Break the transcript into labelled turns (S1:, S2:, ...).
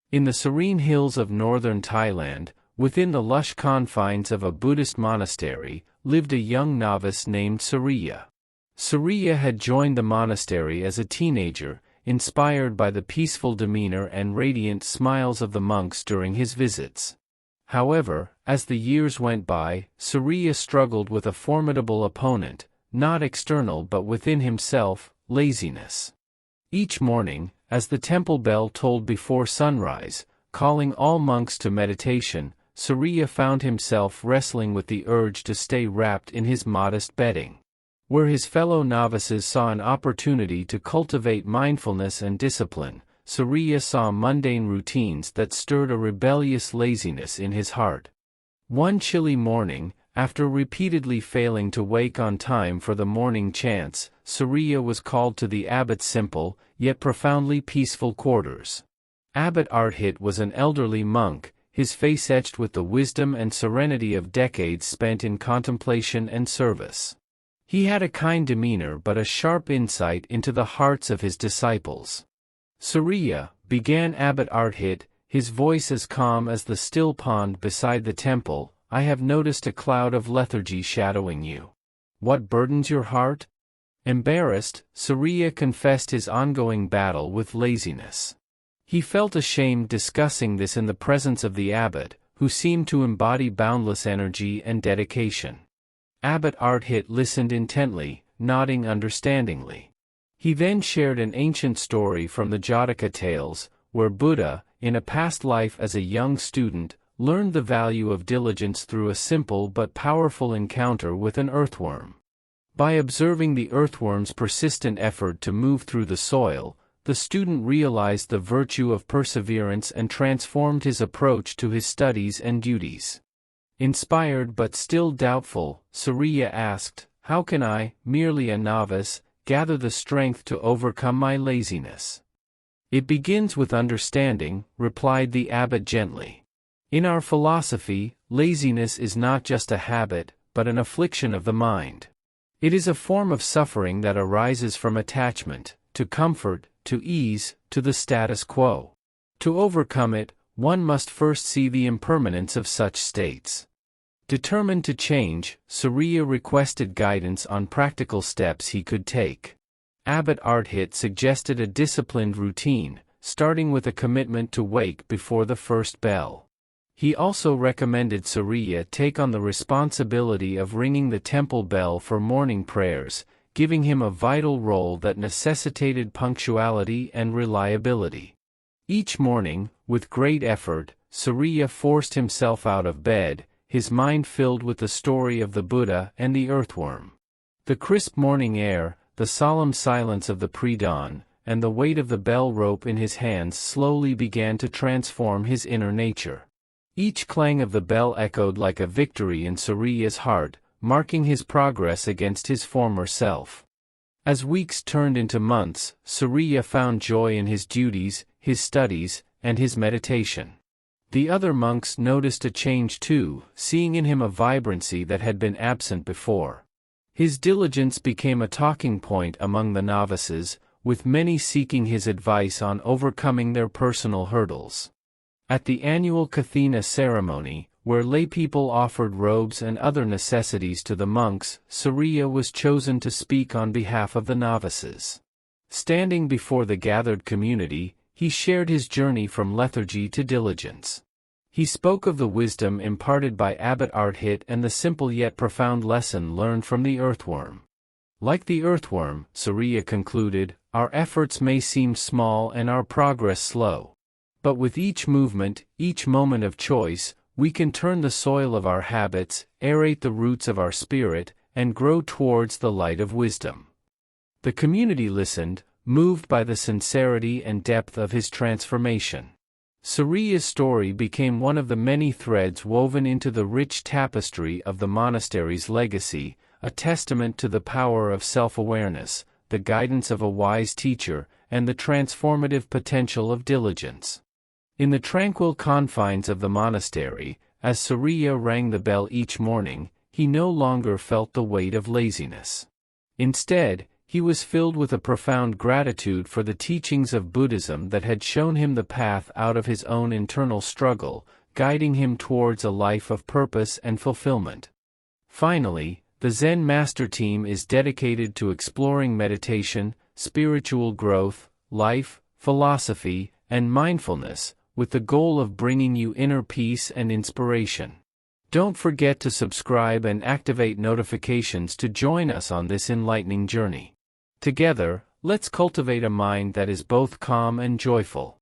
S1: In the serene hills of northern Thailand, within the lush confines of a Buddhist monastery, lived a young novice named Suriya. Suriya had joined the monastery as a teenager, inspired by the peaceful demeanor and radiant smiles of the monks during his visits. However, as the years went by, Suriya struggled with a formidable opponent, not external but within himself, laziness. Each morning, as the temple bell tolled before sunrise, calling all monks to meditation, Suriya found himself wrestling with the urge to stay wrapped in his modest bedding. Where his fellow novices saw an opportunity to cultivate mindfulness and discipline, Suriya saw mundane routines that stirred a rebellious laziness in his heart. One chilly morning, after repeatedly failing to wake on time for the morning chants, Suriya was called to the abbot's simple, yet profoundly peaceful quarters. Abbot Arthit was an elderly monk, his face etched with the wisdom and serenity of decades spent in contemplation and service. He had a kind demeanor but a sharp insight into the hearts of his disciples. "Suriya," began Abbot Arthit, his voice as calm as the still pond beside the temple, "I have noticed a cloud of lethargy shadowing you. What burdens your heart?" Embarrassed, Suriya confessed his ongoing battle with laziness. He felt ashamed discussing this in the presence of the abbot, who seemed to embody boundless energy and dedication. Abbot Arthit listened intently, nodding understandingly. He then shared an ancient story from the Jataka tales, where Buddha, in a past life as a young student, learned the value of diligence through a simple but powerful encounter with an earthworm. By observing the earthworm's persistent effort to move through the soil, the student realized the virtue of perseverance and transformed his approach to his studies and duties. Inspired but still doubtful, Suriya asked, "How can I, merely a novice, gather the strength to overcome my laziness?" "It begins with understanding," replied the abbot gently. "In our philosophy, laziness is not just a habit, but an affliction of the mind. It is a form of suffering that arises from attachment, to comfort, to ease, to the status quo. To overcome it, one must first see the impermanence of such states." Determined to change, Suriya requested guidance on practical steps he could take. Abbot Arthit suggested a disciplined routine, starting with a commitment to wake before the first bell. He also recommended Suriya take on the responsibility of ringing the temple bell for morning prayers, giving him a vital role that necessitated punctuality and reliability. Each morning, with great effort, Suriya forced himself out of bed, his mind filled with the story of the Buddha and the earthworm. The crisp morning air, the solemn silence of the pre-dawn, and the weight of the bell rope in his hands slowly began to transform his inner nature. Each clang of the bell echoed like a victory in Suriya's heart, marking his progress against his former self. As weeks turned into months, Suriya found joy in his duties, his studies, and his meditation. The other monks noticed a change too, seeing in him a vibrancy that had been absent before. His diligence became a talking point among the novices, with many seeking his advice on overcoming their personal hurdles. At the annual Kathina ceremony, where laypeople offered robes and other necessities to the monks, Suriya was chosen to speak on behalf of the novices. Standing before the gathered community, he shared his journey from lethargy to diligence. He spoke of the wisdom imparted by Abbot Arthit and the simple yet profound lesson learned from the earthworm. Like the earthworm, Suriya concluded, our efforts may seem small and our progress slow. But with each movement, each moment of choice, we can turn the soil of our habits, aerate the roots of our spirit, and grow towards the light of wisdom. The community listened, moved by the sincerity and depth of his transformation. Suriya's story became one of the many threads woven into the rich tapestry of the monastery's legacy, a testament to the power of self-awareness, the guidance of a wise teacher, and the transformative potential of diligence. In the tranquil confines of the monastery, as Suriya rang the bell each morning, he no longer felt the weight of laziness. Instead, He was filled with a profound gratitude for the teachings of Buddhism that had shown him the path out of his own internal struggle, guiding him towards a life of purpose and fulfillment. Finally, the Zen Master team is dedicated to exploring meditation, spiritual growth, life, philosophy, and mindfulness, with the goal of bringing you inner peace and inspiration. Don't forget to subscribe and activate notifications to join us on this enlightening journey. Together, let's cultivate a mind that is both calm and joyful.